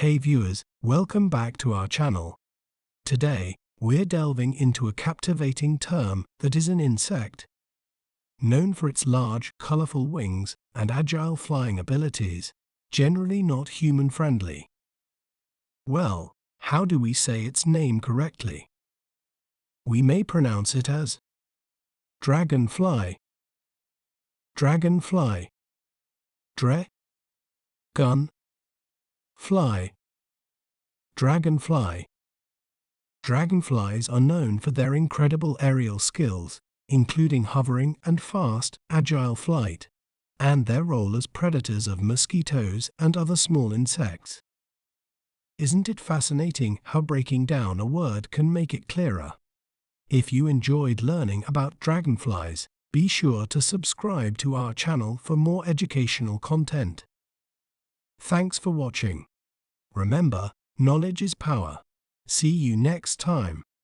Hey viewers, welcome back to our channel. Today, we're delving into a captivating term that is an insect. Known for its large, colorful wings and agile flying abilities, generally not human-friendly. Well, how do we say its name correctly? We may pronounce it as dragonfly, dragonfly, gun, fly, dragonfly. Dragonflies are known for their incredible aerial skills, including hovering and fast, agile flight, and their role as predators of mosquitoes and other small insects. Isn't it fascinating how breaking down a word can make it clearer? If you enjoyed learning about dragonflies, be sure to subscribe to our channel for more educational content. Thanks for watching. Remember, knowledge is power. See you next time.